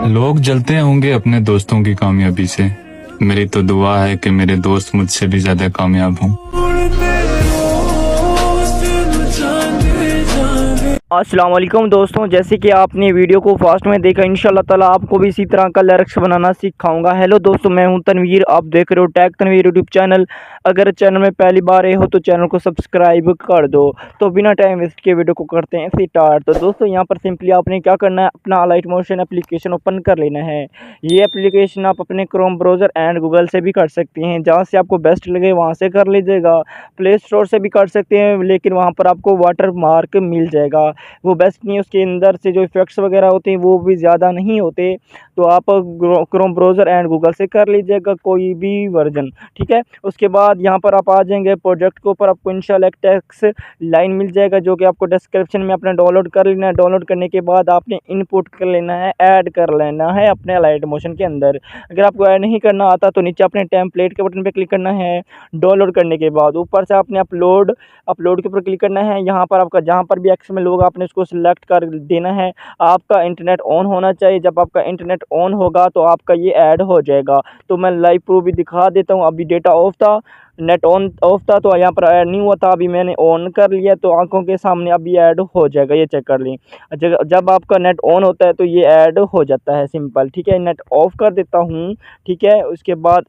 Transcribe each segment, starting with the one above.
लोग जलते होंगे अपने दोस्तों की कामयाबी से। मेरी तो दुआ है कि मेरे दोस्त मुझसे भी ज्यादा कामयाब हों। अस्सलाम वालेकुम दोस्तों, जैसे कि आपने वीडियो को फास्ट में देखा, इंशाल्लाह ताला आपको भी इसी तरह का लिरिक्स बनाना सिखाऊंगा। हेलो दोस्तों, मैं हूं तनवीर, आप देख रहे हो टैग तनवीर यूट्यूब चैनल। अगर चैनल में पहली बार आए हो तो चैनल को सब्सक्राइब कर दो। तो बिना टाइम वेस्ट के वीडियो को करते हैं स्टार्ट। तो दोस्तों यहाँ पर सिंपली आपने क्या करना है, अपना लाइट मोशन एप्लीकेशन ओपन कर लेना है। ये एप्लीकेशन आप अपने क्रोम ब्राउज़र एंड गूगल से भी कर सकते हैं, जहाँ से आपको बेस्ट लगे वहाँ से कर लीजिएगा। प्ले स्टोर से भी कर सकते हैं, लेकिन वहाँ पर आपको वाटर मार्क मिल जाएगा, वो बेस्ट नहीं है। उसके अंदर से जो इफेक्ट्स वगैरह होते हैं वो भी ज़्यादा नहीं होते। तो आप क्रोम ब्राउज़र एंड गूगल से कर लीजिएगा कोई भी वर्जन, ठीक है। उसके बाद यहाँ पर आप आ जाएंगे प्रोजेक्ट के ऊपर, आपको इंशाल्लाह एक टेक्स्ट लाइन मिल जाएगा जो कि आपको डिस्क्रिप्शन में अपना डाउनलोड कर लेना है। डाउनलोड करने के बाद आपने इनपुट कर लेना है, ऐड कर लेना है अपने लाइट मोशन के अंदर। अगर आपको ऐड नहीं करना आता तो नीचे अपने टेम्पलेट के बटन पर क्लिक करना है। डाउनलोड करने के बाद ऊपर से आपने अपलोड के ऊपर क्लिक करना है। यहाँ पर आपका जहाँ पर भी एक्सएमएल होगा आपने उसको सिलेक्ट कर देना है। आपका इंटरनेट ऑन होना चाहिए, जब आपका इंटरनेट ऑन होगा तो आपका ये ऐड हो जाएगा। तो मैं लाइव प्रूफ भी दिखा देता हूँ। अभी डेटा ऑफ था, नेट ऑन ऑफ था, तो यहाँ पर ऐड नहीं हुआ था। अभी मैंने ऑन कर लिया तो आंखों के सामने अभी ऐड हो जाएगा, ये चेक कर लें। जब आपका नेट ऑन होता है तो ये ऐड हो जाता है, सिंपल, ठीक है। नेट ऑफ कर देता हूँ, ठीक है। उसके बाद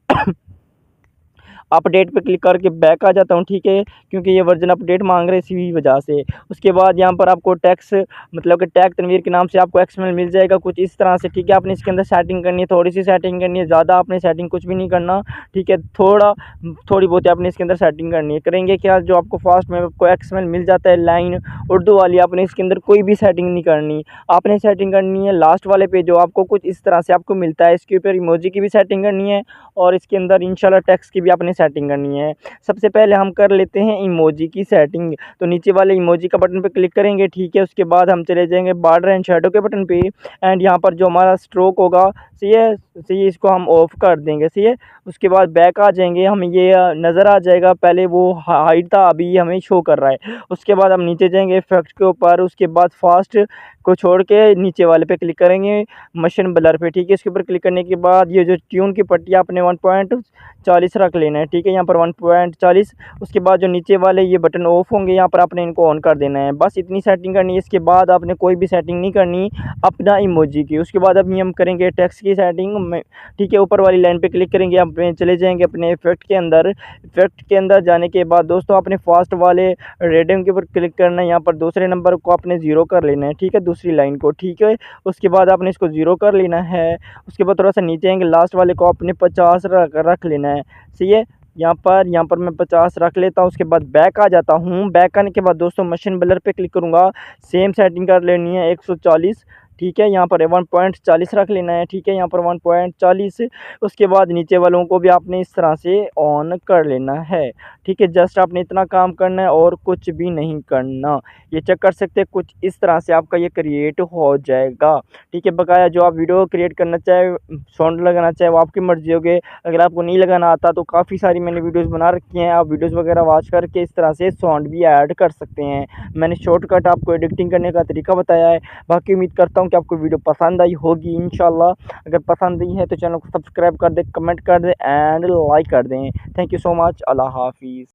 अपडेट पे क्लिक करके बैक आ जाता हूँ, ठीक है, क्योंकि ये वर्जन अपडेट मांग रहे इसी वजह से। उसके बाद यहाँ पर आपको टैक्स मतलब कि टैग तनवीर के नाम से आपको एक्सएमएल मिल जाएगा कुछ इस तरह से, ठीक है। आपने इसके अंदर सेटिंग करनी है, थोड़ी सी सेटिंग करनी है, ज़्यादा आपने सेटिंग कुछ भी नहीं करना, ठीक है। थोड़ी बहुत आपने इसके अंदर सेटिंग करनी है। करेंगे क्या, जो आपको फास्ट में आपको एक्सएमएल मिल जाता है लाइन उर्दू वाली, आपने इसके अंदर कोई भी सेटिंग नहीं करनी। आपने सेटिंग करनी है लास्ट वाले पे जो आपको कुछ इस तरह से आपको मिलता है, इसके ऊपर इमोजी की भी सेटिंग करनी है और इसके अंदर इंशाल्लाह टेक्स्ट की भी आपने सेटिंग करनी है। सबसे पहले हम कर लेते हैं इमोजी की सेटिंग। तो नीचे वाले इमोजी का बटन पे क्लिक करेंगे, ठीक है। उसके बाद हम चले जाएंगे बॉर्डर एंड शैडो के बटन पे, एंड यहाँ पर जो हमारा स्ट्रोक होगा, सही है, इसको हम ऑफ कर देंगे, सही है। उसके बाद बैक आ जाएंगे, हमें ये नज़र आ जाएगा, पहले वो हाइड था अभी हमें शो कर रहा है। उसके बाद हम नीचे जाएंगे इफेक्ट के ऊपर, उसके बाद फास्ट को छोड़ के नीचे वाले पे क्लिक करेंगे, मशीन ब्लर पे, ठीक है। इसके ऊपर क्लिक करने के बाद ये जो ट्यून की पट्टी आपने 1.40 रख लेना है, ठीक है, यहाँ पर 1.40। उसके बाद जो नीचे वाले ये बटन ऑफ होंगे, यहाँ पर आपने इनको ऑन कर देना है, बस इतनी सेटिंग करनी है। इसके बाद आपने कोई भी सेटिंग नहीं करनी अपना इमोजी की। उसके बाद अभी हम करेंगे टेक्स्ट की सेटिंग में, ठीक है। ऊपर वाली लाइन पे क्लिक करेंगे, अपने चले जाएंगे अपने इफेक्ट के अंदर। इफेक्ट के अंदर जाने के बाद दोस्तों आपने फास्ट वाले रेडियम के ऊपर क्लिक करना है, यहाँ पर दूसरे नंबर को आपने 0 कर लेना है, ठीक है, दूसरी लाइन को, ठीक है। उसके बाद आपने इसको 0 कर लेना है। उसके बाद थोड़ा सा नीचे आएंगे, लास्ट वाले को आपने 50 रख लेना है, सही है। यहाँ पर मैं 50 रख लेता हूँ। उसके बाद बैक आ जाता हूँ। बैक आने के बाद दोस्तों मशीन ब्लर पे क्लिक करूँगा, सेम सेटिंग कर लेनी है 140, ठीक है। यहाँ पर 1.40 रख लेना है, ठीक है, यहाँ पर 1.40। उसके बाद नीचे वालों को भी आपने इस तरह से ऑन कर लेना है, ठीक है। जस्ट आपने इतना काम करना है और कुछ भी नहीं करना। ये चेक कर सकते हैं, कुछ इस तरह से आपका ये क्रिएट हो जाएगा, ठीक है। बकाया जो आप वीडियो क्रिएट करना चाहे, साउंड लगाना चाहे, वो आपकी मर्जी होगी। अगर आपको नहीं लगाना आता तो काफ़ी सारी मैंने वीडियोज़ बना रखी हैं, आप वीडियोज़ वगैरह वॉच करके इस तरह से साउंड भी ऐड कर सकते हैं। मैंने शॉर्टकट आपको एडिटिंग करने का तरीका बताया है। बाकी उम्मीद करता हूँ कि आपको वीडियो पसंद आई होगी इंशाल्लाह। अगर पसंद आई है तो चैनल को सब्सक्राइब कर दें, कमेंट कर दें एंड लाइक कर दें। Thank you so much. अल्लाह हाफिज़।